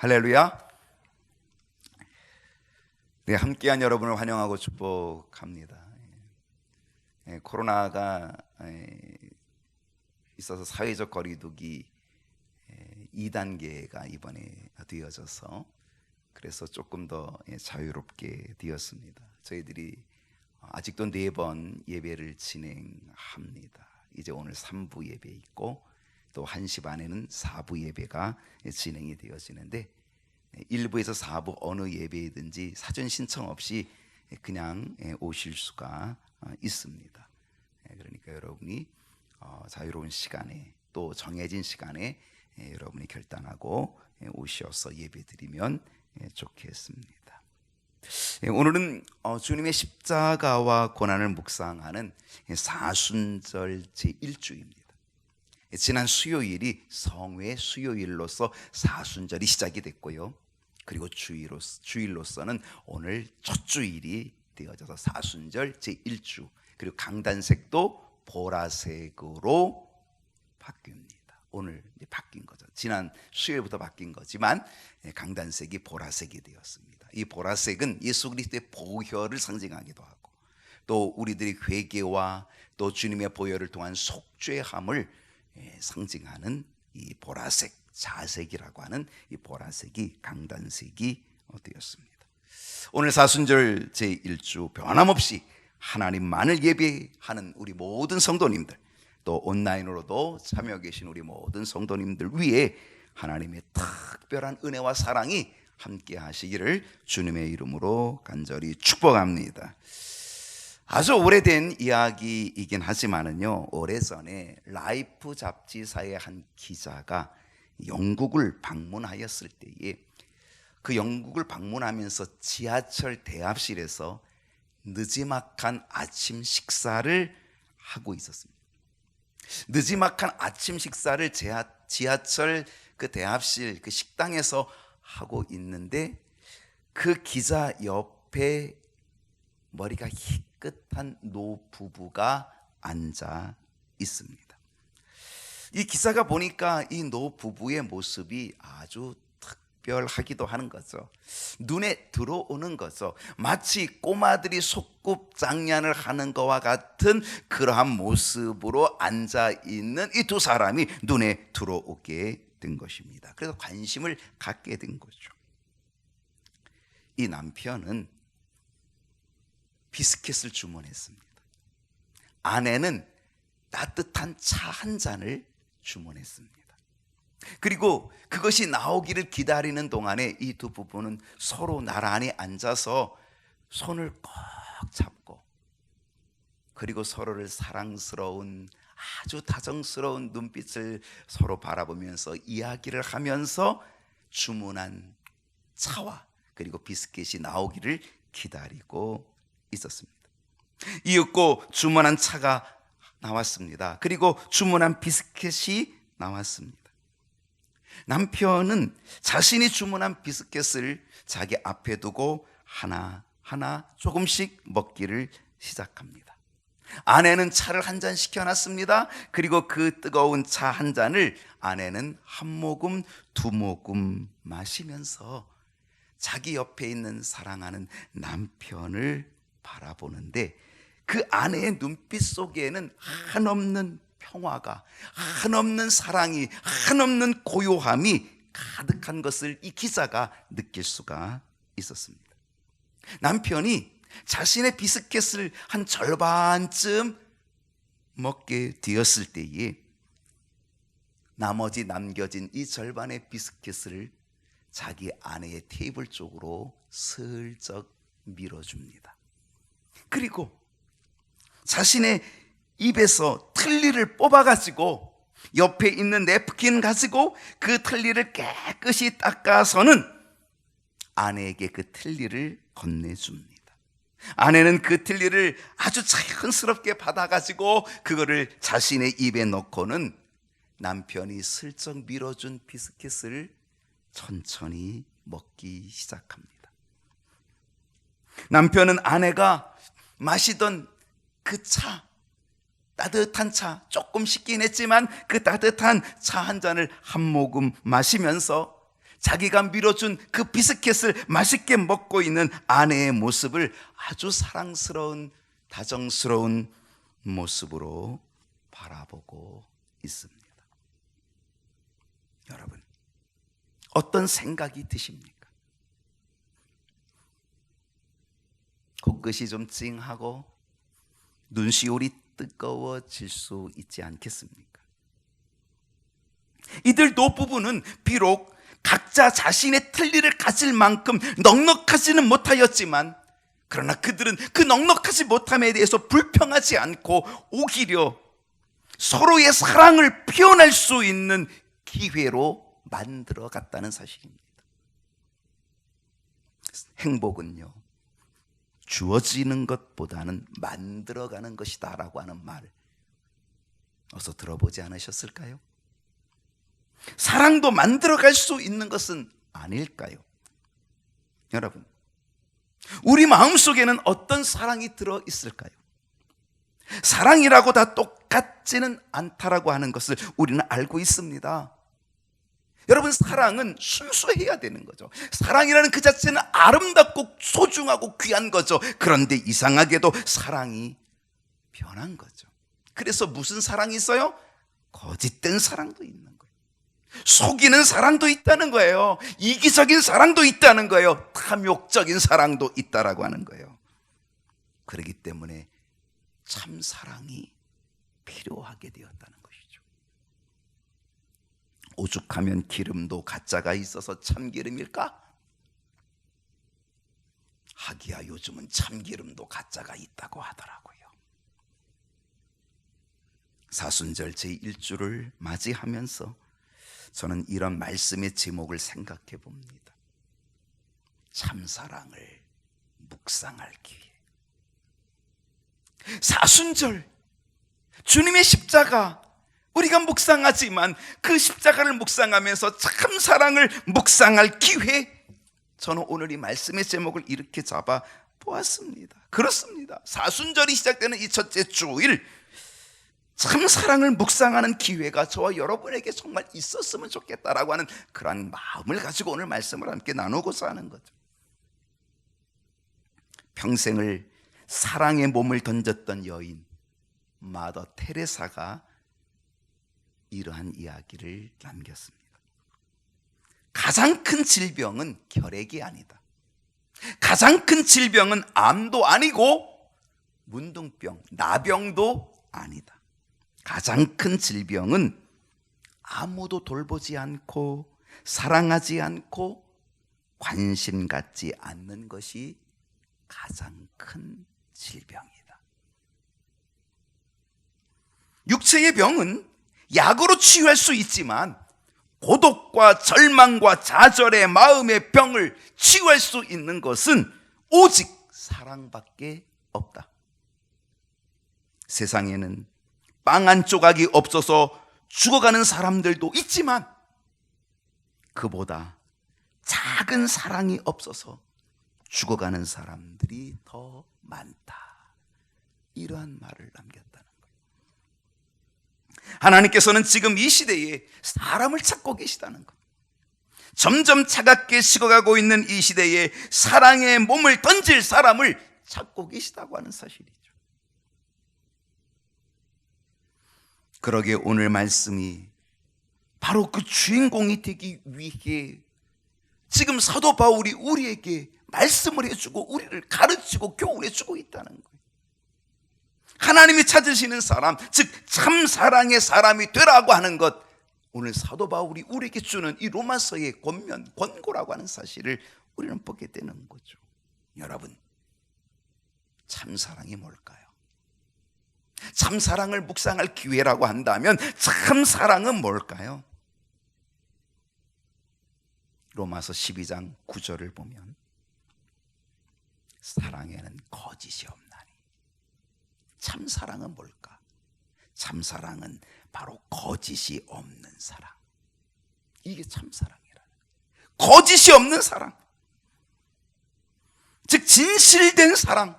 할렐루야. 네, 함께한 여러분을 환영하고 축복합니다. 코로나가 있어서 사회적 거리두기 2단계가 이번에 되어져서 그래서 조금 더 자유롭게 되었습니다. 저희들이 아직도 4번 예배를 진행합니다. 이제 오늘 3부 예배 있고 또 1시 반에는 4부 예배가 진행이 되어지는데 1부에서 4부 어느 예배이든지 사전 신청 없이 그냥 오실 수가 있습니다. 그러니까 여러분이 자유로운 시간에 또 정해진 시간에 여러분이 결단하고 오셔서 예배드리면 좋겠습니다. 오늘은 주님의 십자가와 고난을 묵상하는 사순절 제1주입니다. 지난 수요일이 성회 수요일로서 사순절이 시작이 됐고요. 그리고 주일로서는 오늘 첫 주일이 되어져서 사순절 제1주, 그리고 강단색도 보라색으로 바뀝니다. 오늘 이제 바뀐 거죠. 지난 수요일부터 바뀐 거지만 강단색이 보라색이 되었습니다. 이 보라색은 예수 그리스도의 보혈을 상징하기도 하고 또 우리들이 회개와 또 주님의 보혈을 통한 속죄함을 상징하는 이 보라색, 자색이라고 하는 이 보라색이 강단색이 되었습니다. 오늘 사순절 제1주 변함없이 하나님만을 예배하는 우리 모든 성도님들, 또 온라인으로도 참여 계신 우리 모든 성도님들 위해 하나님의 특별한 은혜와 사랑이 함께 하시기를 주님의 이름으로 간절히 축복합니다. 아주 오래된 이야기이긴 하지만은요, 오래전에 라이프 잡지사의 한 기자가 영국을 방문하였을 때에 그 영국을 방문하면서 지하철 대합실에서 느지막한 아침 식사를 하고 있었습니다. 느지막한 아침 식사를 지하철 그 대합실 그 식당에서 하고 있는데 그 기자 옆에 머리가 희끗한 노부부가 앉아 있습니다. 이 기자가 보니까 이 노부부의 모습이 아주 특별하기도 하는 거죠. 눈에 들어오는 거죠. 마치 꼬마들이 소꿉장난을 하는 것과 같은 그러한 모습으로 앉아 있는 이 두 사람이 눈에 들어오게 된 것입니다. 그래서 관심을 갖게 된 거죠. 이 남편은 비스킷을 주문했습니다. 아내는 따뜻한 차 한 잔을 주문했습니다. 그리고 그것이 나오기를 기다리는 동안에 이 두 부부는 서로 나란히 앉아서 손을 꼭 잡고 그리고 서로를 사랑스러운 아주 다정스러운 눈빛을 서로 바라보면서 이야기를 하면서 주문한 차와 그리고 비스킷이 나오기를 기다리고 있었습니다. 이윽고 주문한 차가 나왔습니다. 그리고 주문한 비스킷이 나왔습니다. 남편은 자신이 주문한 비스킷을 자기 앞에 두고 하나하나 조금씩 먹기를 시작합니다. 아내는 차를 한 잔 시켜놨습니다. 그리고 그 뜨거운 차 한 잔을 아내는 한 모금 두 모금 마시면서 자기 옆에 있는 사랑하는 남편을 바라보는데 그 아내의 눈빛 속에는 한없는 평화가, 한없는 사랑이, 한없는 고요함이 가득한 것을 이 기자가 느낄 수가 있었습니다. 남편이 자신의 비스킷을 한 절반쯤 먹게 되었을 때에 나머지 남겨진 이 절반의 비스킷을 자기 아내의 테이블 쪽으로 슬쩍 밀어줍니다. 그리고 자신의 입에서 틀니를 뽑아가지고 옆에 있는 냅킨 가지고 그 틀니를 깨끗이 닦아서는 아내에게 그 틀니를 건네줍니다. 아내는 그 틀니를 아주 자연스럽게 받아가지고 그거를 자신의 입에 넣고는 남편이 슬쩍 밀어준 비스킷을 천천히 먹기 시작합니다. 남편은 아내가 마시던 그 차, 따뜻한 차, 조금 식긴 했지만 그 따뜻한 차 한 잔을 한 모금 마시면서 자기가 밀어준 그 비스켓을 맛있게 먹고 있는 아내의 모습을 아주 사랑스러운, 다정스러운 모습으로 바라보고 있습니다. 여러분, 어떤 생각이 드십니까? 코끝이 좀 찡하고 눈시울이 뜨거워질 수 있지 않겠습니까? 이들 노부부는 비록 각자 자신의 틀니를 가질 만큼 넉넉하지는 못하였지만, 그러나 그들은 그 넉넉하지 못함에 대해서 불평하지 않고 오히려 서로의 사랑을 표현할 수 있는 기회로 만들어 갔다는 사실입니다. 행복은요, 주어지는 것보다는 만들어가는 것이다 라고 하는 말 어서 들어보지 않으셨을까요? 사랑도 만들어갈 수 있는 것은 아닐까요? 여러분, 우리 마음속에는 어떤 사랑이 들어있을까요? 사랑이라고 다 똑같지는 않다라고 하는 것을 우리는 알고 있습니다. 여러분, 사랑은 순수해야 되는 거죠. 사랑이라는 그 자체는 아름답고 소중하고 귀한 거죠. 그런데 이상하게도 사랑이 변한 거죠. 그래서 무슨 사랑이 있어요? 거짓된 사랑도 있는 거예요. 속이는 사랑도 있다는 거예요. 이기적인 사랑도 있다는 거예요. 탐욕적인 사랑도 있다라고 하는 거예요. 그렇기 때문에 참 사랑이 필요하게 되었다는 것이죠. 오죽하면 기름도 가짜가 있어서 참기름일까? 하기야 요즘은 참기름도 가짜가 있다고 하더라고요. 사순절 제1주를 맞이하면서 저는 이런 말씀의 제목을 생각해 봅니다. 참사랑을 묵상할 기회. 사순절, 주님의 십자가, 우리가 묵상하지만 그 십자가를 묵상하면서 참사랑을 묵상할 기회, 저는 오늘 이 말씀의 제목을 이렇게 잡아 보았습니다. 그렇습니다. 사순절이 시작되는 이 첫째 주일, 참사랑을 묵상하는 기회가 저와 여러분에게 정말 있었으면 좋겠다라고 하는 그런 마음을 가지고 오늘 말씀을 함께 나누고자 하는 거죠. 평생을 사랑의 몸을 던졌던 여인 마더 테레사가 이러한 이야기를 남겼습니다. 가장 큰 질병은 결핵이 아니다. 가장 큰 질병은 암도 아니고 문둥병, 나병도 아니다. 가장 큰 질병은 아무도 돌보지 않고 사랑하지 않고 관심 갖지 않는 것이 가장 큰 질병이다. 육체의 병은 약으로 치유할 수 있지만 고독과 절망과 좌절의 마음의 병을 치유할 수 있는 것은 오직 사랑밖에 없다. 세상에는 빵 한 조각이 없어서 죽어가는 사람들도 있지만 그보다 작은 사랑이 없어서 죽어가는 사람들이 더 많다. 이러한 말을 남겼다는 거예요. 하나님께서는 지금 이 시대에 사람을 찾고 계시다는 것. 점점 차갑게 식어가고 있는 이 시대에 사랑의 몸을 던질 사람을 찾고 계시다고 하는 사실이죠. 그러기에 오늘 말씀이 바로 그 주인공이 되기 위해 지금 사도 바울이 우리에게 말씀을 해주고 우리를 가르치고 교훈해주고 있다는 거예요. 하나님이 찾으시는 사람, 즉 참사랑의 사람이 되라고 하는 것, 오늘 사도 바울이 우리에게 주는 이 로마서의 권면, 권고라고 하는 사실을 우리는 보게 되는 거죠. 여러분, 참사랑이 뭘까요? 참사랑을 묵상할 기회라고 한다면 참사랑은 뭘까요? 로마서 12장 9절을 보면 사랑에는 거짓이 없나니. 참사랑은 뭘까? 참사랑은 바로 거짓이 없는 사랑. 이게 참사랑이라는 거예요. 거짓이 없는 사랑, 즉 진실된 사랑,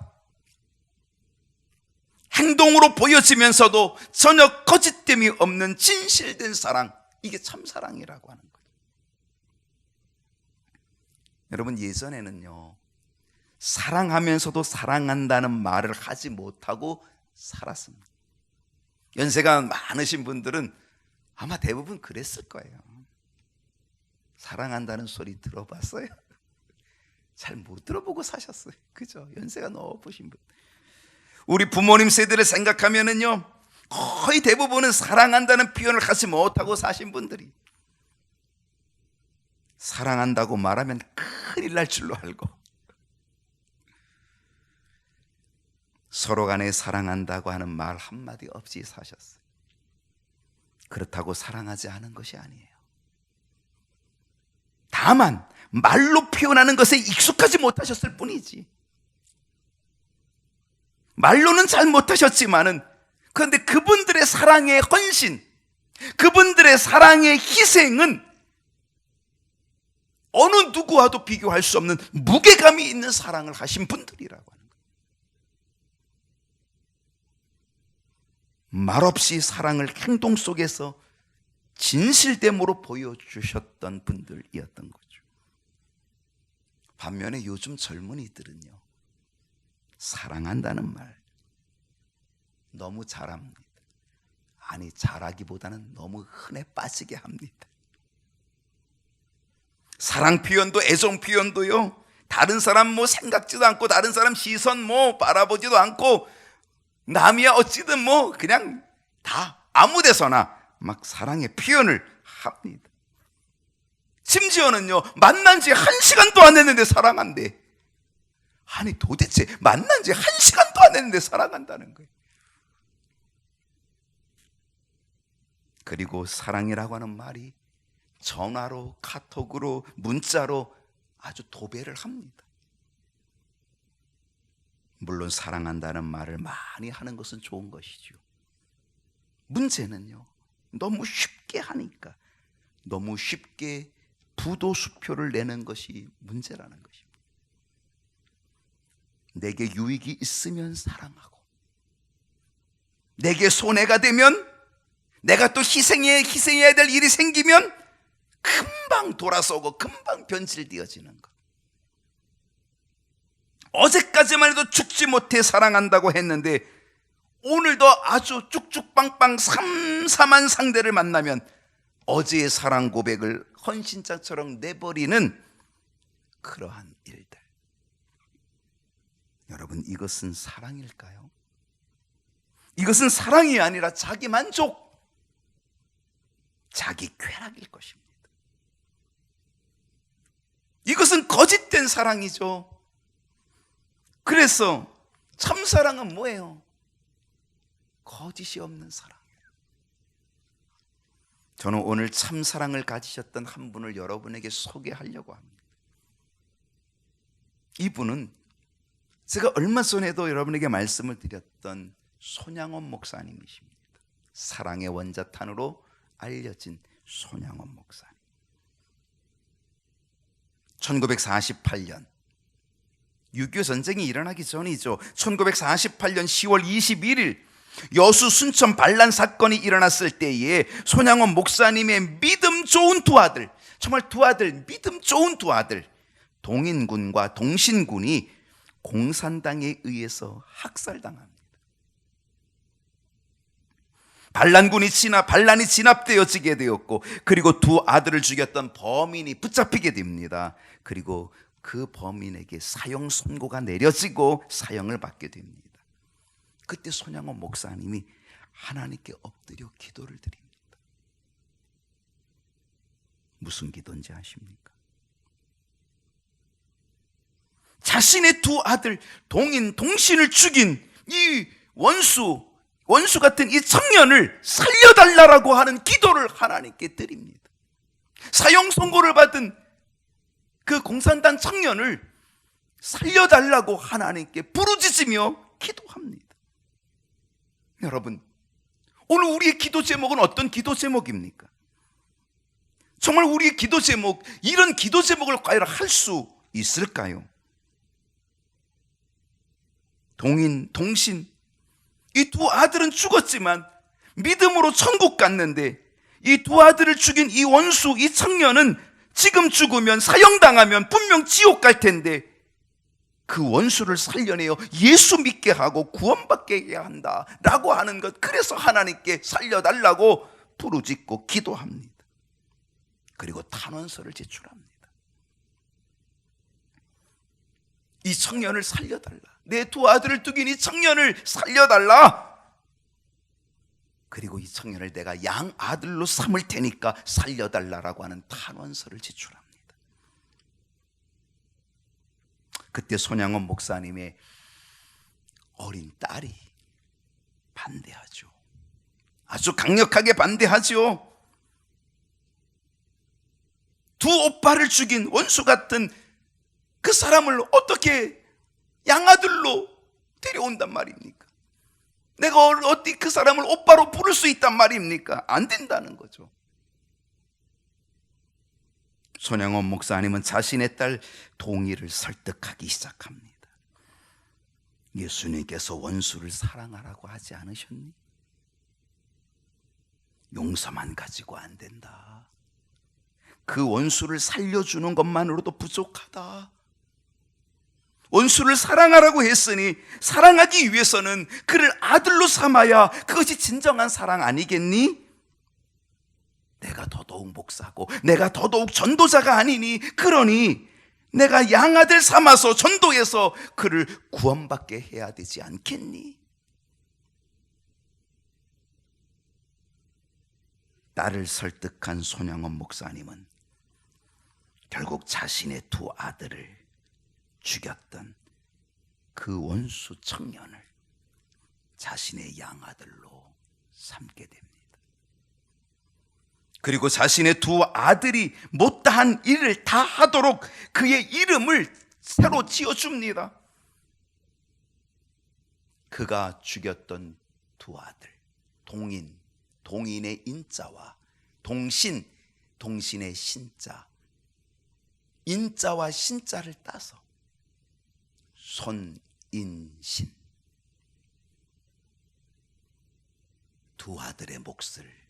행동으로 보여지면서도 전혀 거짓됨이 없는 진실된 사랑, 이게 참사랑이라고 하는 거죠. 여러분, 예전에는요, 사랑하면서도 사랑한다는 말을 하지 못하고 살았습니다. 연세가 많으신 분들은 아마 대부분 그랬을 거예요. 사랑한다는 소리 들어봤어요? 잘 못 들어보고 사셨어요. 그죠? 연세가 높으신 분. 우리 부모님 세대를 생각하면은요, 거의 대부분은 사랑한다는 표현을 하지 못하고 사신 분들이, 사랑한다고 말하면 큰일 날 줄로 알고 서로 간에 사랑한다고 하는 말 한마디 없이 사셨어요. 그렇다고 사랑하지 않은 것이 아니에요. 다만 말로 표현하는 것에 익숙하지 못하셨을 뿐이지. 말로는 잘 못하셨지만은, 그런데 그분들의 사랑의 헌신, 그분들의 사랑의 희생은 어느 누구와도 비교할 수 없는 무게감이 있는 사랑을 하신 분들이라고 하는 거예요. 말없이 사랑을 행동 속에서 진실됨으로 보여주셨던 분들이었던 거죠. 반면에 요즘 젊은이들은요, 사랑한다는 말 너무 잘합니다. 아니, 잘하기보다는 너무 흔해 빠지게 합니다. 사랑 표현도 애정 표현도요, 다른 사람 생각지도 않고, 다른 사람 시선 바라보지도 않고, 남이야 어찌든 그냥 다 아무 데서나 막 사랑의 표현을 합니다. 심지어는요, 만난 지 1시간도 안 됐는데 사랑한대. 아니, 도대체 만난 지 1시간도 안 됐는데 사랑한다는 거예요. 그리고 사랑이라고 하는 말이 전화로, 카톡으로, 문자로 아주 도배를 합니다. 물론 사랑한다는 말을 많이 하는 것은 좋은 것이죠. 문제는요, 너무 쉽게 하니까, 너무 쉽게 부도수표를 내는 것이 문제라는 것입니다. 내게 유익이 있으면 사랑하고, 내게 손해가 되면, 내가 또 희생해야 될 일이 생기면 금방 돌아서고 금방 변질되어지는 것. 어제까지만 해도 죽지 못해 사랑한다고 했는데, 오늘도 아주 쭉쭉빵빵 삼삼한 상대를 만나면 어제의 사랑 고백을 헌신장처럼 내버리는 그러한 일들. 여러분, 이것은 사랑일까요? 이것은 사랑이 아니라 자기 만족, 자기 쾌락일 것입니다. 이것은 거짓된 사랑이죠. 그래서 참사랑은 뭐예요? 거짓이 없는 사랑이에요. 저는 오늘 참사랑을 가지셨던 한 분을 여러분에게 소개하려고 합니다. 이분은 제가 얼마 전에도 여러분에게 말씀을 드렸던 손양원 목사님이십니다. 사랑의 원자탄으로 알려진 손양원 목사님. 1948년 6.25 전쟁이 일어나기 전이죠. 1948년 10월 21일 여수 순천 반란 사건이 일어났을 때에 손양원 목사님의 믿음 좋은 두 아들, 정말 두 아들, 믿음 좋은 두 아들, 동인군과 동신군이 공산당에 의해서 학살당합니다. 반란이 진압되어지게 되었고, 그리고 두 아들을 죽였던 범인이 붙잡히게 됩니다. 그리고 그 범인에게 사형 선고가 내려지고 사형을 받게 됩니다. 그때 손양원 목사님이 하나님께 엎드려 기도를 드립니다. 무슨 기도인지 아십니까? 자신의 두 아들 동인, 동신을 죽인 이 원수 같은 이 청년을 살려달라고 하는 기도를 하나님께 드립니다. 사형 선고를 받은 그 공산당 청년을 살려달라고 하나님께 부르짖으며 기도합니다. 여러분, 오늘 우리의 기도 제목은 어떤 기도 제목입니까? 정말 우리의 기도 제목, 이런 기도 제목을 과연 할 수 있을까요? 동인, 동신, 이 두 아들은 죽었지만 믿음으로 천국 갔는데, 이 두 아들을 죽인 이 원수, 이 청년은 지금 죽으면 사형당하면 분명 지옥 갈 텐데 그 원수를 살려내어 예수 믿게 하고 구원받게 해야 한다라고 하는 것, 그래서 하나님께 살려달라고 부르짖고 기도합니다. 그리고 탄원서를 제출합니다. 이 청년을 살려달라, 내 두 아들을 죽인 이 청년을 살려달라, 그리고 이 청년을 내가 양아들로 삼을 테니까 살려달라라고 하는 탄원서를 제출합니다. 그때 손양원 목사님의 어린 딸이 반대하죠. 아주 강력하게 반대하죠. 두 오빠를 죽인 원수 같은 그 사람을 어떻게 양아들로 데려온단 말입니까? 내가 어디 그 사람을 오빠로 부를 수 있단 말입니까? 안 된다는 거죠. 손양원 목사님은 자신의 딸 동의를 설득하기 시작합니다. 예수님께서 원수를 사랑하라고 하지 않으셨니? 용서만 가지고 안 된다. 그 원수를 살려주는 것만으로도 부족하다. 원수를 사랑하라고 했으니 사랑하기 위해서는 그를 아들로 삼아야 그것이 진정한 사랑 아니겠니? 내가 더더욱 목사고 내가 더더욱 전도자가 아니니, 그러니 내가 양아들 삼아서 전도해서 그를 구원받게 해야 되지 않겠니? 딸을 설득한 손양원 목사님은 결국 자신의 두 아들을 죽였던 그 원수 청년을 자신의 양아들로 삼게 됩니다. 그리고 자신의 두 아들이 못다한 일을 다 하도록 그의 이름을 새로 지어줍니다. 그가 죽였던 두 아들, 동인의 인자와 동신의 신자, 인자와 신자를 따서 손인신, 두 아들의 몫을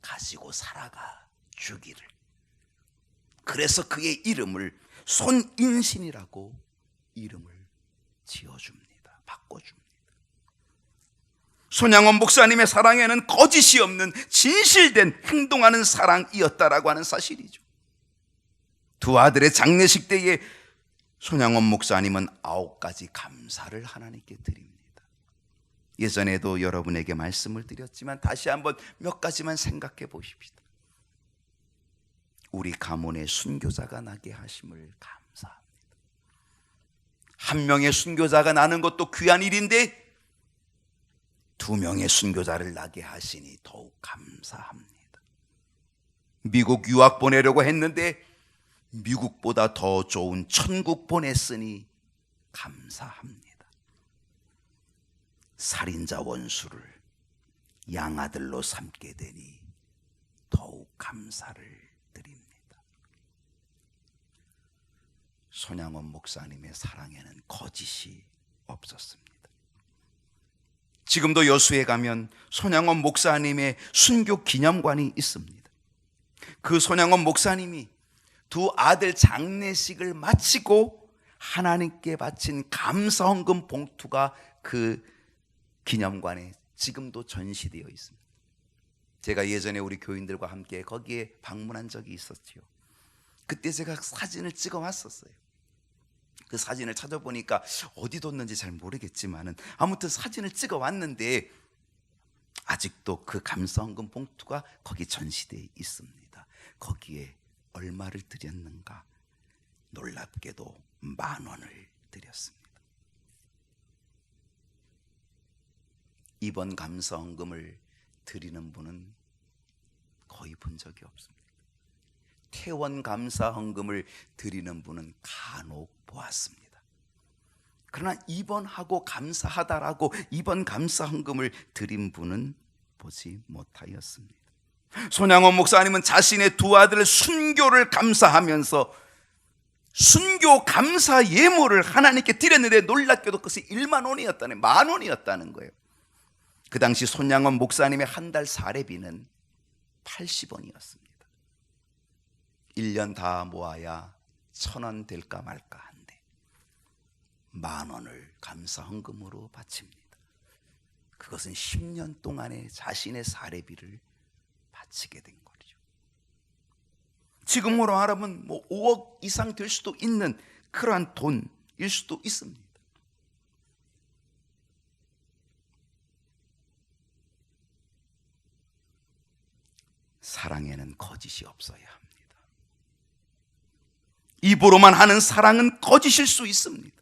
가지고 살아가 주기를, 그래서 그의 이름을 손인신이라고 이름을 지어줍니다. 바꿔줍니다. 손양원 목사님의 사랑에는 거짓이 없는 진실된 행동하는 사랑이었다라고 하는 사실이죠. 두 아들의 장례식 때에 손양원 목사님은 9가지 감사를 하나님께 드립니다. 예전에도 여러분에게 말씀을 드렸지만 다시 한번 몇 가지만 생각해 보십시다. 우리 가문에 순교자가 나게 하심을 감사합니다. 한 명의 순교자가 나는 것도 귀한 일인데 2명의 순교자를 나게 하시니 더욱 감사합니다. 미국 유학 보내려고 했는데 미국보다 더 좋은 천국 보냈으니 감사합니다. 살인자 원수를 양아들로 삼게 되니 더욱 감사를 드립니다. 손양원 목사님의 사랑에는 거짓이 없었습니다. 지금도 여수에 가면 손양원 목사님의 순교 기념관이 있습니다. 그 손양원 목사님이 두 아들 장례식을 마치고 하나님께 바친 감사헌금 봉투가 그 기념관에 지금도 전시되어 있습니다. 제가 예전에 우리 교인들과 함께 거기에 방문한 적이 있었지요. 그때 제가 사진을 찍어 왔었어요. 그 사진을 찾아보니까 어디 뒀는지 잘 모르겠지만은 아무튼 사진을 찍어 왔는데 아직도 그 감사헌금 봉투가 거기 전시되어 있습니다. 거기에 얼마를 드렸는가? 놀랍게도 10,000원을 드렸습니다. 이번 감사헌금을 드리는 분은 거의 본 적이 없습니다. 퇴원 감사헌금을 드리는 분은 간혹 보았습니다. 그러나 이번하고 감사하다라고 이번 감사헌금을 드린 분은 보지 못하였습니다. 손양원 목사님은 자신의 두 아들의 순교를 감사하면서 순교 감사 예물을 하나님께 드렸는데 놀랍게도 그것이 10,000원이었다는, 10,000원이었다는 거예요. 그 당시 손양원 목사님의 한 달 사례비는 80원이었습니다. 1년 다 모아야 1,000원 될까 말까 한데 10,000원을 감사 헌금으로 바칩니다. 그것은 10년 동안의 자신의 사례비를 바치게 된 거죠. 지금으로 말하면 5억 이상 될 수도 있는 그러한 돈일 수도 있습니다. 사랑에는 거짓이 없어야 합니다. 입으로만 하는 사랑은 거짓일 수 있습니다.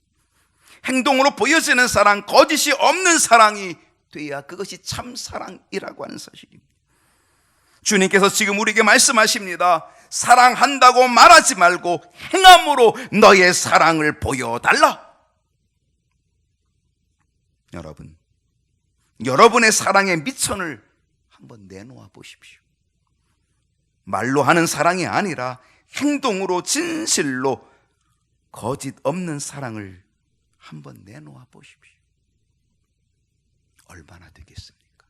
행동으로 보여지는 사랑, 거짓이 없는 사랑이 돼야 그것이 참 사랑이라고 하는 사실입니다. 주님께서 지금 우리에게 말씀하십니다. 사랑한다고 말하지 말고 행함으로 너의 사랑을 보여달라. 여러분의 사랑의 미천을 한번 내놓아 보십시오. 말로 하는 사랑이 아니라 행동으로 진실로 거짓 없는 사랑을 한번 내놓아 보십시오. 얼마나 되겠습니까?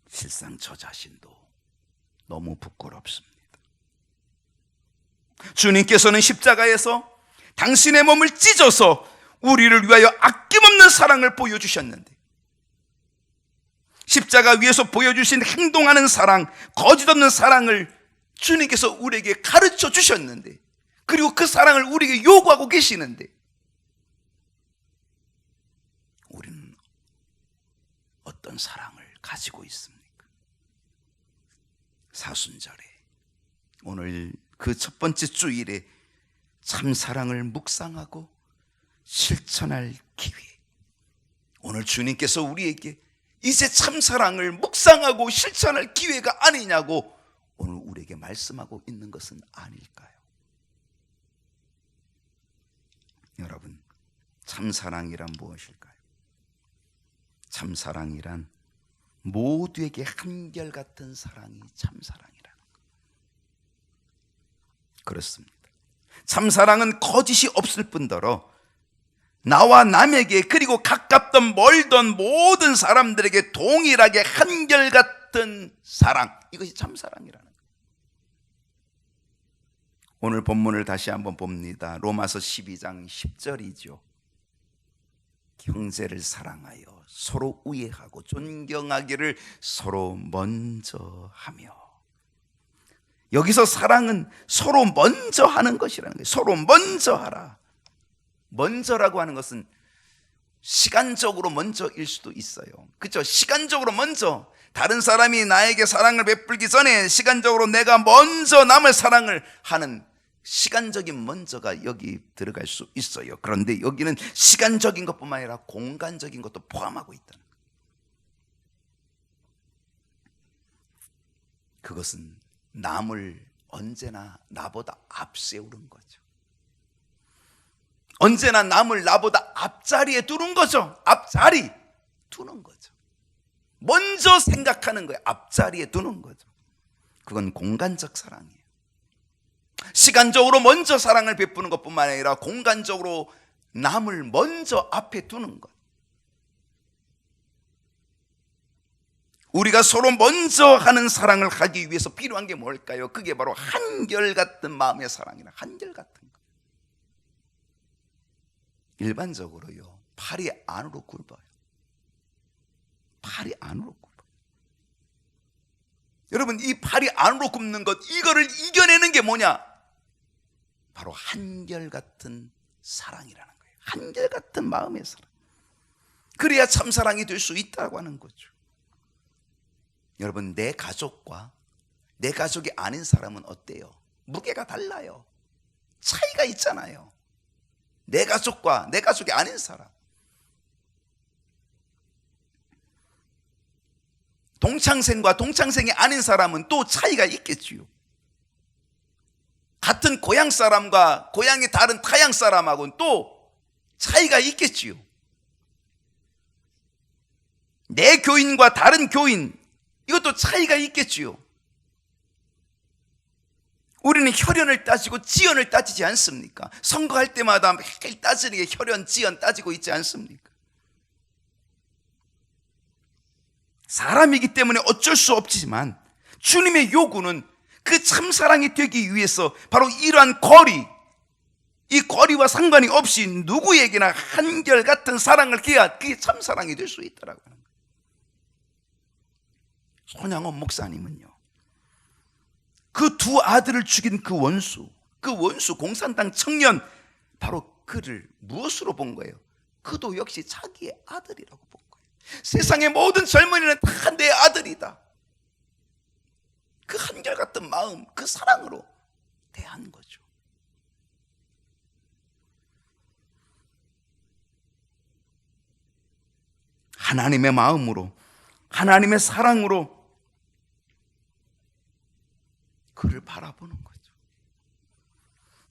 실상 저 자신도 너무 부끄럽습니다. 주님께서는 십자가에서 당신의 몸을 찢어서 우리를 위하여 아낌없는 사랑을 보여주셨는데, 십자가 위에서 보여주신 행동하는 사랑, 거짓 없는 사랑을 주님께서 우리에게 가르쳐 주셨는데, 그리고 그 사랑을 우리에게 요구하고 계시는데, 우리는 어떤 사랑을 가지고 있습니까? 사순절에, 오늘 그 첫 번째 주일에 참사랑을 묵상하고 실천할 기회, 오늘 주님께서 우리에게 이제 참사랑을 묵상하고 실천할 기회가 아니냐고 오늘 우리에게 말씀하고 있는 것은 아닐까요? 여러분, 참사랑이란 무엇일까요? 참사랑이란 모두에게 한결같은 사랑이 참사랑이라는 것. 그렇습니다. 참사랑은 거짓이 없을 뿐더러 나와 남에게, 그리고 가깝던 멀던 모든 사람들에게 동일하게 한결같은 사랑, 이것이 참사랑이라는 거예요. 오늘 본문을 다시 한번 봅니다. 로마서 12장 10절이죠. 형제를 사랑하여 서로 우애하고 존경하기를 서로 먼저 하며. 여기서 사랑은 서로 먼저 하는 것이라는 거예요. 서로 먼저 하라. 먼저라고 하는 것은 시간적으로 먼저일 수도 있어요. 그렇죠? 시간적으로 먼저, 다른 사람이 나에게 사랑을 베풀기 전에 시간적으로 내가 먼저 남을 사랑을 하는 시간적인 먼저가 여기 들어갈 수 있어요. 그런데 여기는 시간적인 것뿐만 아니라 공간적인 것도 포함하고 있다는 거예요. 그것은 남을 언제나 나보다 앞세우는 거죠. 언제나 남을 나보다 앞자리에 두는 거죠. 앞자리 두는 거죠. 먼저 생각하는 거예요. 앞자리에 두는 거죠. 그건 공간적 사랑이에요. 시간적으로 먼저 사랑을 베푸는 것뿐만 아니라 공간적으로 남을 먼저 앞에 두는 것. 우리가 서로 먼저 하는 사랑을 하기 위해서 필요한 게 뭘까요? 그게 바로 한결같은 마음의 사랑이라. 한결같은 것. 일반적으로요, 팔이 안으로 굽어요. 팔이 안으로 굽어요. 여러분, 이 팔이 안으로 굽는 것, 이거를 이겨내는 게 뭐냐? 바로 한결같은 사랑이라는 거예요. 한결같은 마음의 사랑. 그래야 참사랑이 될 수 있다고 하는 거죠. 여러분, 내 가족과 내 가족이 아닌 사람은 어때요? 무게가 달라요. 차이가 있잖아요. 내 가족과 내 가족이 아닌 사람, 동창생과 동창생이 아닌 사람은 또 차이가 있겠지요. 같은 고향 사람과 고향이 다른 타향 사람하고는 또 차이가 있겠지요. 내 교인과 다른 교인, 이것도 차이가 있겠지요. 우리는 혈연을 따지고 지연을 따지지 않습니까? 선거할 때마다 매일 따지는 게 혈연, 지연 따지고 있지 않습니까? 사람이기 때문에 어쩔 수 없지만 주님의 요구는 그 참사랑이 되기 위해서 바로 이러한 거리, 이 거리와 상관이 없이 누구에게나 한결같은 사랑을 해야 그게 참사랑이 될 수 있다라고 하는 거예요. 손양원 목사님은요, 그 두 아들을 죽인 그 원수 공산당 청년, 바로 그를 무엇으로 본 거예요? 그도 역시 자기의 아들이라고 본 거예요. 세상의 모든 젊은이는 다 내 아들이다. 그 한결같은 마음, 그 사랑으로 대한 거죠. 하나님의 마음으로, 하나님의 사랑으로 그를 바라보는 거죠.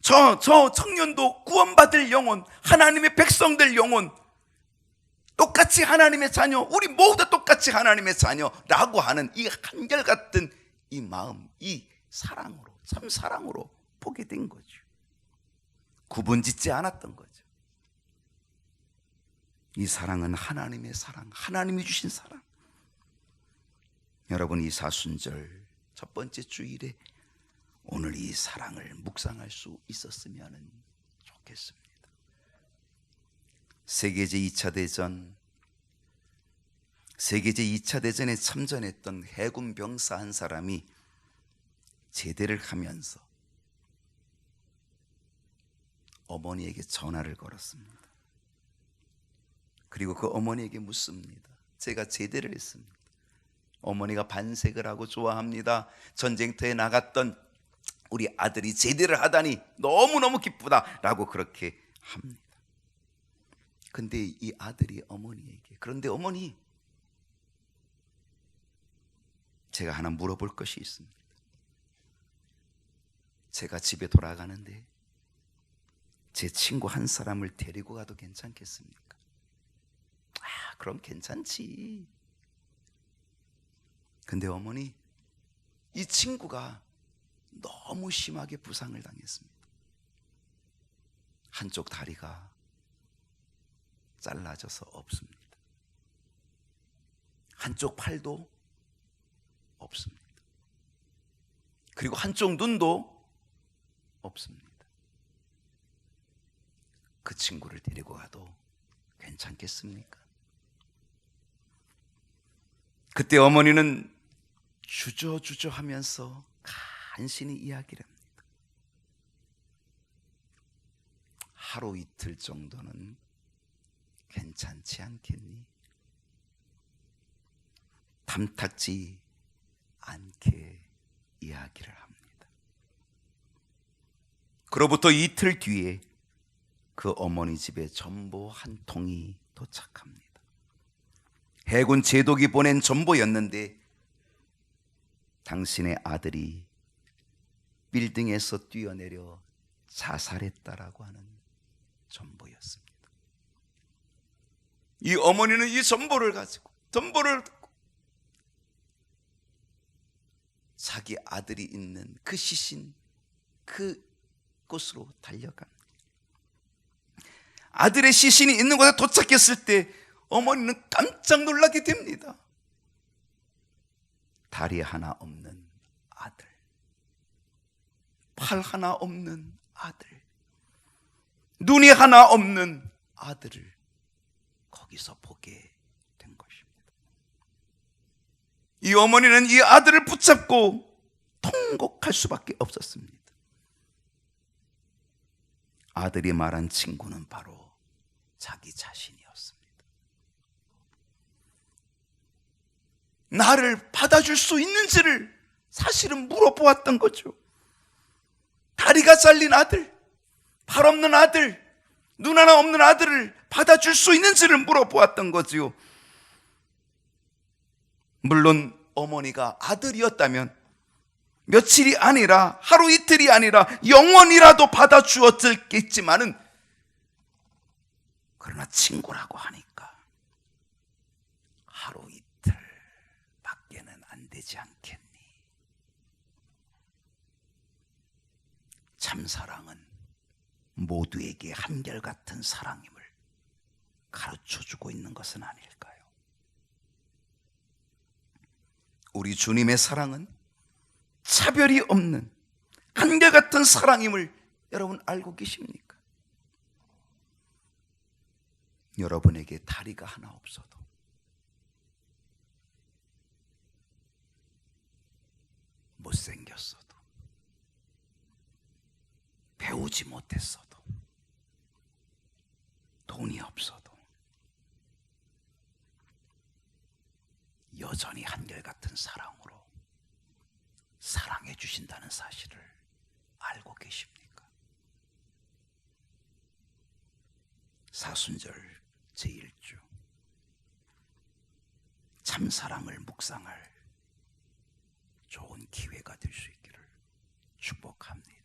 저 청년도 구원받을 영혼, 하나님의 백성들 영혼, 똑같이 하나님의 자녀, 우리 모두 똑같이 하나님의 자녀라고 하는 이 한결같은 이 마음, 이 사랑으로, 참 사랑으로 보게 된 거죠. 구분짓지 않았던 거죠. 이 사랑은 하나님의 사랑, 하나님이 주신 사랑. 여러분, 이 사순절 첫 번째 주일에 오늘 이 사랑을 묵상할 수 있었으면 좋겠습니다. 세계제 2차 대전에 참전했던 해군 병사 한 사람이 제대를 하면서 어머니에게 전화를 걸었습니다. 그리고 그 어머니에게 묻습니다. 제가 제대를 했습니다. 어머니가 반색을 하고 좋아합니다. 전쟁터에 나갔던 우리 아들이 제대를 하다니 너무너무 기쁘다라고 그렇게 합니다. 근데 이 아들이 어머니에게, 그런데 어머니, 제가 하나 물어볼 것이 있습니다. 제가 집에 돌아가는데 제 친구 한 사람을 데리고 가도 괜찮겠습니까? 그럼 괜찮지. 근데 어머니, 이 친구가 너무 심하게 부상을 당했습니다. 한쪽 다리가 잘라져서 없습니다. 한쪽 팔도 없습니다. 그리고 한쪽 눈도 없습니다. 그 친구를 데리고 가도 괜찮겠습니까? 그때 어머니는 주저주저 하면서 간신히 이야기를 합니다. 하루 이틀 정도는 괜찮지 않겠니? 탐탁지 않게 이야기를 합니다. 그로부터 이틀 뒤에 그 어머니 집에 전보 한 통이 도착합니다. 해군 제독이 보낸 전보였는데 당신의 아들이 빌딩에서 뛰어내려 자살했다라고 하는 전보였습니다. 이 어머니는 이 전보를 가지고, 전보를 듣고 자기 아들이 있는 그 시신, 그 곳으로 달려갑니다. 아들의 시신이 있는 곳에 도착했을 때 어머니는 깜짝 놀라게 됩니다. 다리 하나 없는 아들, 팔 하나 없는 아들, 눈이 하나 없는 아들을 거기서 보게 된 것입니다. 이 어머니는 이 아들을 붙잡고 통곡할 수밖에 없었습니다. 아들이 말한 친구는 바로 자기 자신이었습니다. 나를 받아줄 수 있는지를 사실은 물어보았던 거죠. 다리가 잘린 아들, 팔 없는 아들, 눈 하나 없는 아들을 받아줄 수 있는지를 물어보았던 거지요. 물론 어머니가 아들이었다면 며칠이 아니라 하루 이틀이 아니라 영원이라도 받아주었겠지만은, 그러나 친구라고 하니까 하루 이틀 밖에는 안 되지 않겠니? 참사랑은 모두에게 한결같은 사랑임을 가르쳐주고 있는 것은 아닐까요? 우리 주님의 사랑은 차별이 없는 한결같은 사랑임을 여러분 알고 계십니까? 여러분에게 다리가 하나 없어도, 못생겼어도, 배우지 못했어도, 돈이 없어도 여전히 한결같은 사랑으로 사랑해 주신다는 사실을 알고 계십니까? 사순절 제1주 참사랑을 묵상할 좋은 기회가 될 수 있기를 축복합니다.